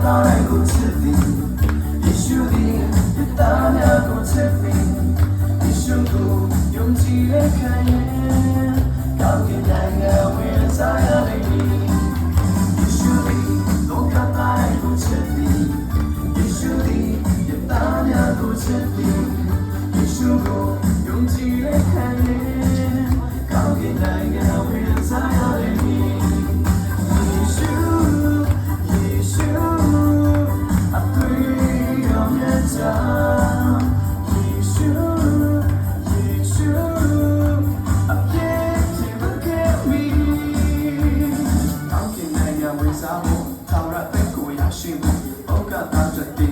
တိုင်းကိုချစ်သည်ယေရှုသည်ယတာများကိုချစ်သည်ယေရှုကိုယုံကြည်တဲ့ခံရင်ကောင်းကင်နိုင်ငံဝင်စားရလိမ့်မည်ယေရှုသည်လောကတိုင်းကိုချစ်သည်ယေရှုသည်ယတာများကိုချစ်သည်ယေရှုကိုယုံကြည်တဲ့ခံရင်ကောင်းကင်နိုင်ငံဝင်စားရလိမ့်မည်为啥我讨厌被过呀？是我，我感到这点。